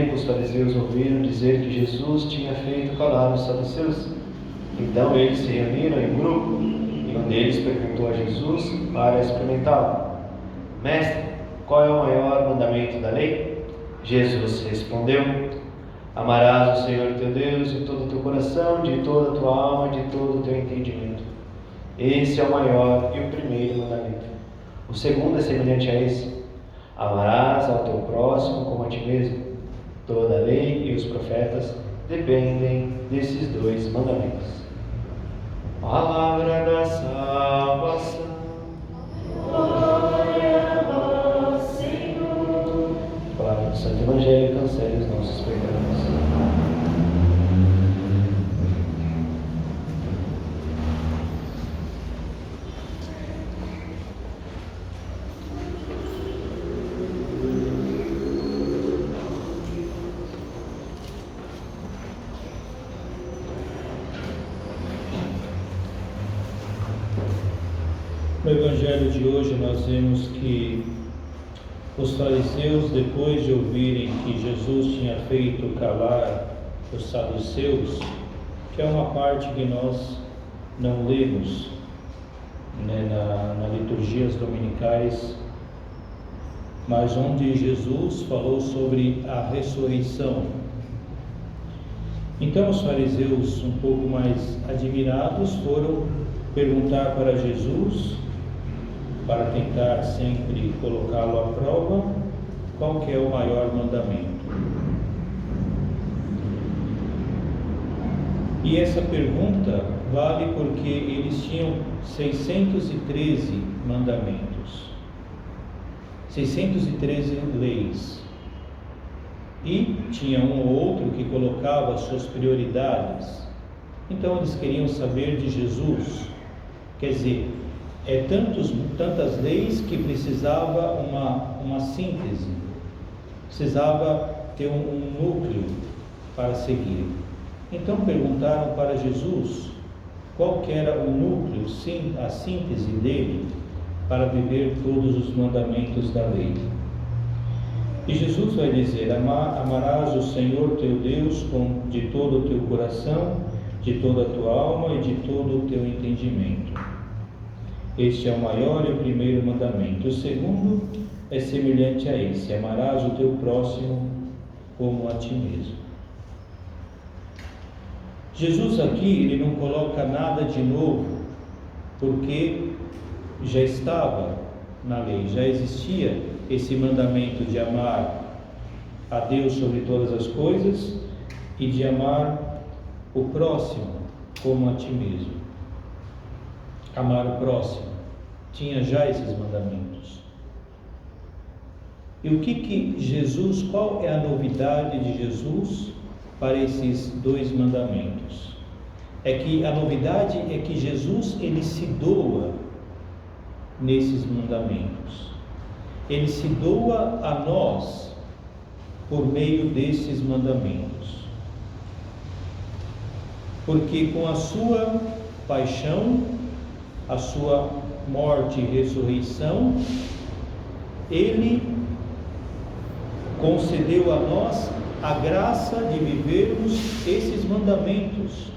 tempo, os fariseus ouviram dizer que Jesus tinha feito calar os saduceus. Então eles se reuniram em grupo, e um deles perguntou a Jesus para experimentá-lo: Mestre, qual é o maior mandamento da lei? Jesus respondeu: Amarás o Senhor teu Deus de todo o teu coração, de toda a tua alma, de todo o teu entendimento. Esse é o maior e o primeiro mandamento. O segundo é semelhante a esse: amarás ao teu próximo como a ti mesmo. Toda a lei e os profetas dependem desses dois mandamentos. Palavra da salvação. Glória a vós, Senhor. Palavra do Santo Evangelho, cancele os nossos pecados. No Evangelho de hoje nós vemos que os fariseus, depois de ouvirem que Jesus tinha feito calar os saduceus, que é uma parte que nós não lemos, na liturgias dominicais, mas onde Jesus falou sobre a ressurreição. Então os fariseus, um pouco mais admirados, foram perguntar para Jesus, para tentar sempre colocá-lo à prova, qual que é o maior mandamento. E essa pergunta vale porque eles tinham 613 mandamentos, 613 leis, e tinha um ou outro que colocava suas prioridades. Então eles queriam saber de Jesus, quer dizer, tantas leis que precisava uma síntese, precisava ter um núcleo para seguir. Então perguntaram para Jesus qual que era o núcleo, a síntese dele para viver todos os mandamentos da lei. E Jesus vai dizer: amarás o Senhor teu Deus de todo o teu coração, de toda a tua alma e de todo o teu entendimento. Este é o maior e o primeiro mandamento. O segundo é semelhante a esse: amarás o teu próximo como a ti mesmo. Jesus aqui, ele não coloca nada de novo, porque já estava na lei, já existia esse mandamento de amar a Deus sobre todas as coisas e de amar o próximo como a ti mesmo. Amar o próximo, tinha já esses mandamentos. E o que Jesus, qual é a novidade de Jesus para esses dois mandamentos? É que a novidade é que Jesus, ele se doa nesses mandamentos. Ele se doa a nós por meio desses mandamentos. Porque com a sua paixão, a sua morte e ressurreição, ele concedeu a nós a graça de vivermos esses mandamentos.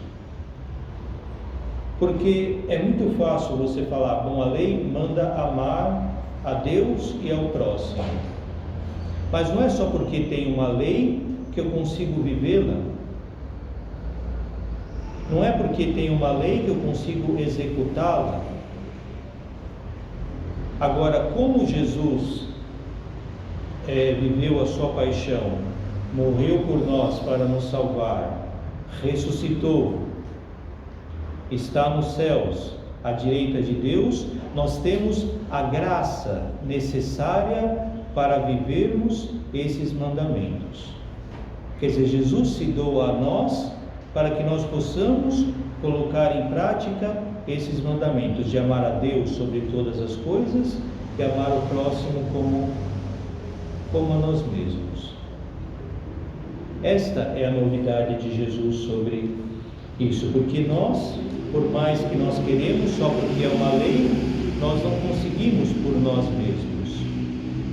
Porque é muito fácil você falar: bom, a lei manda amar a Deus e ao próximo. Mas não é só porque tem uma lei que eu consigo vivê-la. Não é porque tem uma lei que eu consigo executá-la. Agora, como Jesus viveu a sua paixão, morreu por nós para nos salvar, ressuscitou, está nos céus, à direita de Deus, nós temos a graça necessária para vivermos esses mandamentos. Quer dizer, Jesus se doa a nós para que nós possamos colocar em prática esses mandamentos de amar a Deus sobre todas as coisas e amar o próximo como a nós mesmos. Esta é a novidade de Jesus sobre isso, porque nós, por mais que nós queremos, só porque é uma lei, nós não conseguimos por nós mesmos,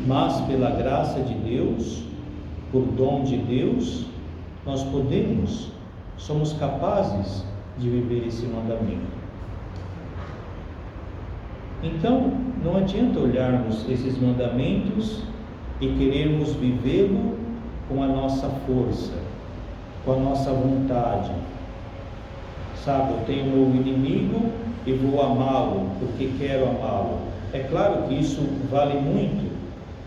mas pela graça de Deus, por dom de Deus, nós somos capazes de viver esse mandamento. Então, não adianta olharmos esses mandamentos e querermos vivê-lo com a nossa força, com a nossa vontade. Sabe, eu tenho um novo inimigo e vou amá-lo porque quero amá-lo. É claro que isso vale muito.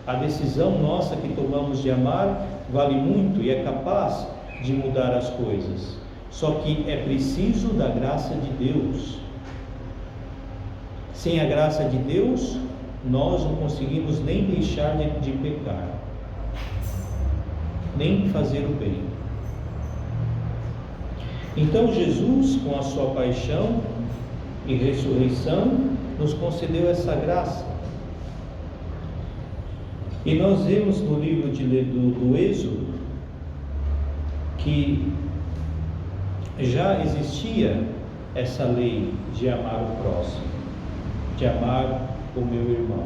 A decisão nossa que tomamos de amar vale muito e é capaz de mudar as coisas. Só que é preciso da graça de Deus. Sem a graça de Deus, nós não conseguimos nem deixar de pecar, nem fazer o bem. Então Jesus, com a sua paixão e ressurreição, nos concedeu essa graça. E nós vemos no livro do Êxodo que já existia essa lei de amar o próximo, de amar o meu irmão.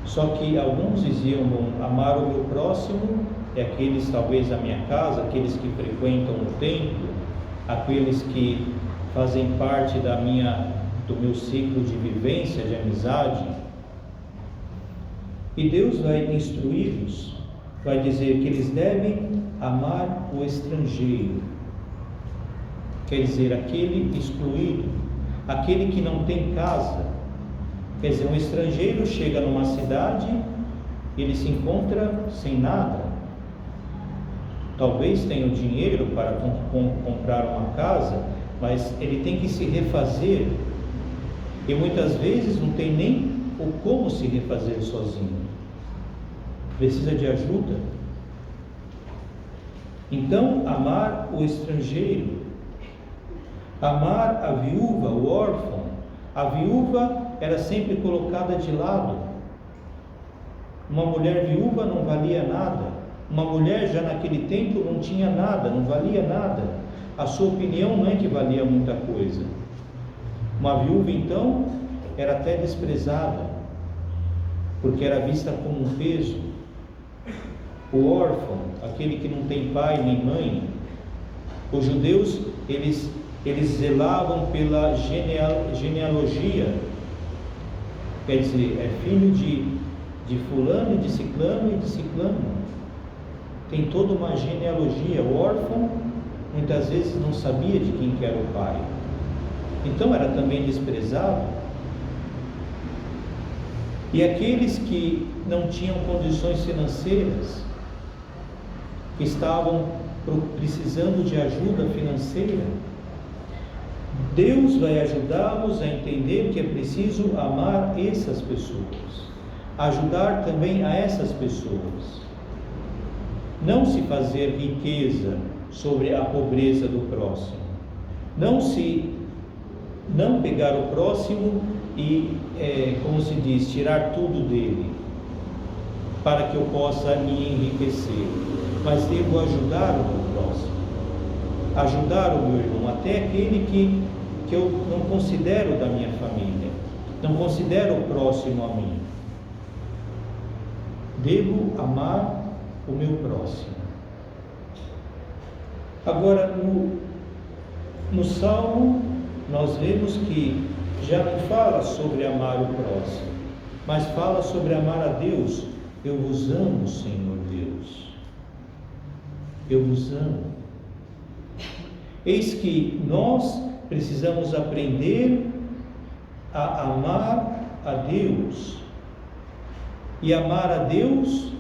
Só que alguns diziam, amar o meu próximo é aqueles talvez da minha casa, aqueles que frequentam o templo, aqueles que fazem parte do meu ciclo de vivência, de amizade. E Deus vai instruí-los, vai dizer que eles devem amar o estrangeiro, quer dizer, aquele excluído, aquele que não tem casa. Quer dizer, um estrangeiro chega numa cidade, ele se encontra sem nada. Talvez tenha o dinheiro para comprar uma casa, mas ele tem que se refazer. E muitas vezes não tem nem o como se refazer sozinho. Precisa de ajuda. Então, amar o estrangeiro, amar a viúva, o órfão. A viúva era sempre colocada de lado. Uma mulher viúva não valia nada. Uma mulher já naquele tempo não tinha nada, não valia nada. A sua opinião não é que valia muita coisa. Uma viúva então era até desprezada, porque era vista como um peso. O órfão, aquele que não tem pai nem mãe. Os judeus, eles zelavam pela genealogia, quer dizer, é filho de fulano, de ciclano e de ciclano. Tem toda uma genealogia. O órfão muitas vezes não sabia de quem que era o pai, então era também desprezado. E aqueles que não tinham condições financeiras, que estavam precisando de ajuda financeira, Deus vai ajudá-los a entender que é preciso amar essas pessoas, ajudar também a essas pessoas. Não se fazer riqueza sobre a pobreza do próximo, não pegar o próximo e, como se diz, tirar tudo dele, para que eu possa me enriquecer, mas devo ajudar o meu próximo, ajudar o meu irmão, até aquele que eu não considero da minha família, não considero o próximo a mim. Devo amar o meu próximo. Agora, no Salmo, nós vemos que já não fala sobre amar o próximo, mas fala sobre amar a Deus. Eu vos amo, Senhor Deus. Eu vos amo. Eis que nós precisamos aprender a amar a Deus. E amar a Deus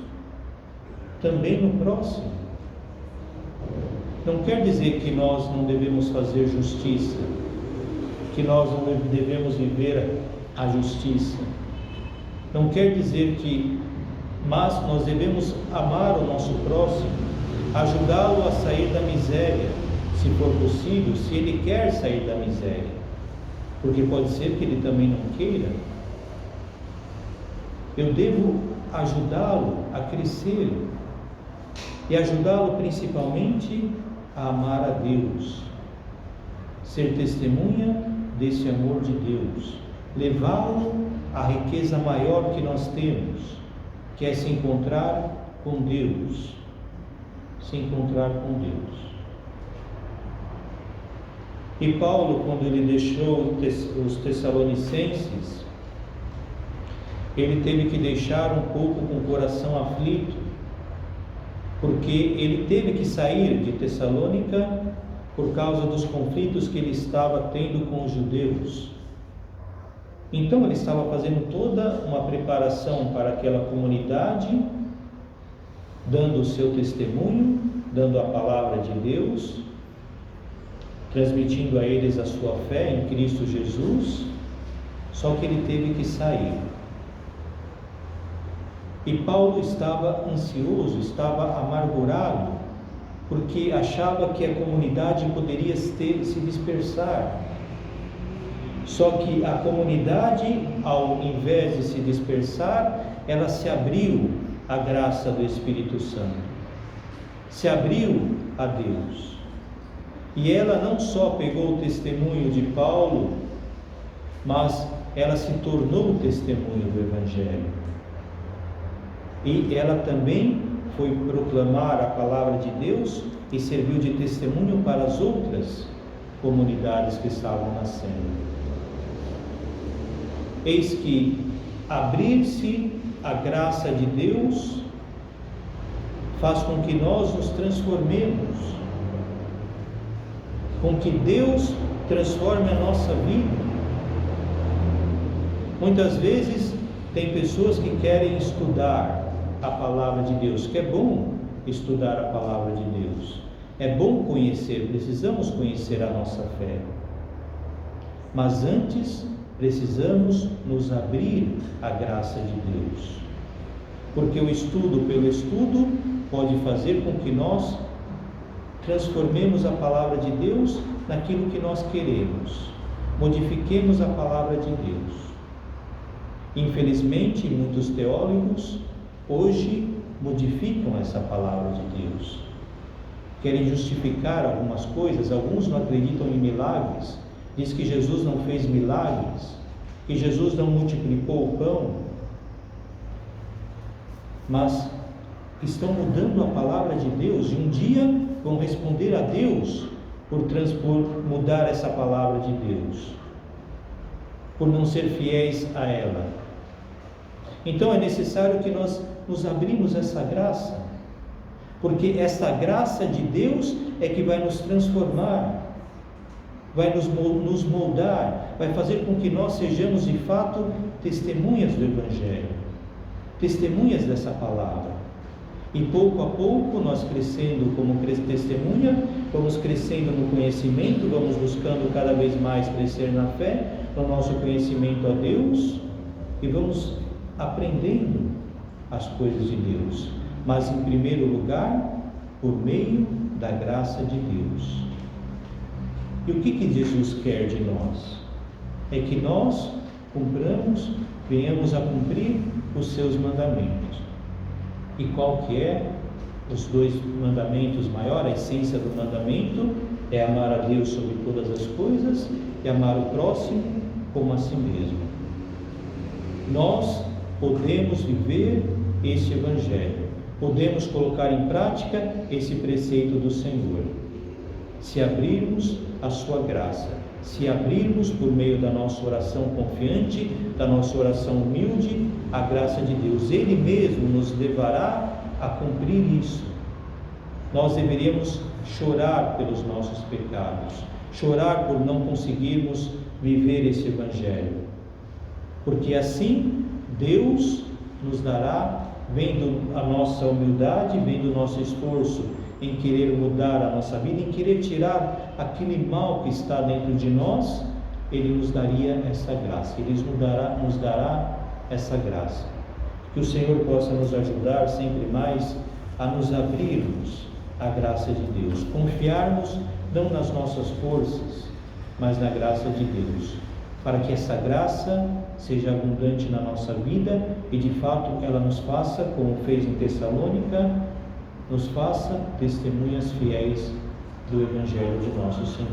também no próximo. Não quer dizer que nós não devemos fazer justiça, que nós não devemos viver a justiça. Não quer dizer mas nós devemos amar o nosso próximo, ajudá-lo a sair da miséria, se for possível, se ele quer sair da miséria, porque pode ser que ele também não queira. Eu devo ajudá-lo a crescer e ajudá-lo principalmente a amar a Deus, ser testemunha desse amor de Deus, levá-lo à riqueza maior que nós temos, que é se encontrar com Deus, se encontrar com Deus. E Paulo, quando ele deixou os Tessalonicenses, ele teve que deixar um pouco com o coração aflito, porque ele teve que sair de Tessalônica por causa dos conflitos que ele estava tendo com os judeus. Então ele estava fazendo toda uma preparação para aquela comunidade, dando o seu testemunho, dando a palavra de Deus, transmitindo a eles a sua fé em Cristo Jesus, só que ele teve que sair. E Paulo estava ansioso, estava amargurado, porque achava que a comunidade poderia se dispersar. Só que a comunidade, ao invés de se dispersar, ela se abriu à graça do Espírito Santo, se abriu a Deus. E ela não só pegou o testemunho de Paulo, mas ela se tornou testemunho do Evangelho. E ela também foi proclamar a palavra de Deus e serviu de testemunho para as outras comunidades que estavam nascendo. Eis que abrir-se a graça de Deus faz com que nós nos transformemos, com que Deus transforme a nossa vida. Muitas vezes tem pessoas que querem estudar a palavra de Deus, que é bom estudar a palavra de Deus, é bom conhecer, precisamos conhecer a nossa fé, mas antes precisamos nos abrir à graça de Deus, porque o estudo pelo estudo pode fazer com que nós transformemos a palavra de Deus naquilo que nós queremos, modifiquemos a palavra de Deus. Infelizmente, muitos teólogos hoje modificam essa palavra de Deus, querem justificar algumas coisas. Alguns não acreditam em milagres, diz que Jesus não fez milagres, que Jesus não multiplicou o pão, mas estão mudando a palavra de Deus, e um dia vão responder a Deus por mudar essa palavra de Deus, por não ser fiéis a ela. Então é necessário que nós nos abrimos essa graça, porque essa graça de Deus é que vai nos transformar, vai nos moldar, vai fazer com que nós sejamos de fato testemunhas do Evangelho, testemunhas dessa palavra. E pouco a pouco nós crescendo como testemunha, vamos crescendo no conhecimento, vamos buscando cada vez mais crescer na fé, no nosso conhecimento a Deus, e vamos aprendendo as coisas de Deus, mas em primeiro lugar, por meio da graça de Deus. E o que Jesus quer de nós? É que nós venhamos a cumprir os seus mandamentos. E qual que é? Os dois mandamentos maiores, a essência do mandamento é amar a Deus sobre todas as coisas e amar o próximo como a si mesmo. Nós podemos viver esse Evangelho, podemos colocar em prática esse preceito do Senhor, se abrirmos a sua graça, se abrirmos por meio da nossa oração confiante, da nossa oração humilde, a graça de Deus. Ele mesmo nos levará a cumprir isso. Nós deveríamos chorar pelos nossos pecados, chorar por não conseguirmos viver esse Evangelho, porque assim Deus nos dará, vendo a nossa humildade, vendo o nosso esforço em querer mudar a nossa vida, em querer tirar aquele mal que está dentro de nós, Ele nos daria essa graça, Ele nos dará essa graça. Que o Senhor possa nos ajudar sempre mais a nos abrirmos à graça de Deus, confiarmos não nas nossas forças, mas na graça de Deus, para que essa graça seja abundante na nossa vida e de fato ela nos faça, como fez em Tessalônica, nos faça testemunhas fiéis do Evangelho de nosso Senhor.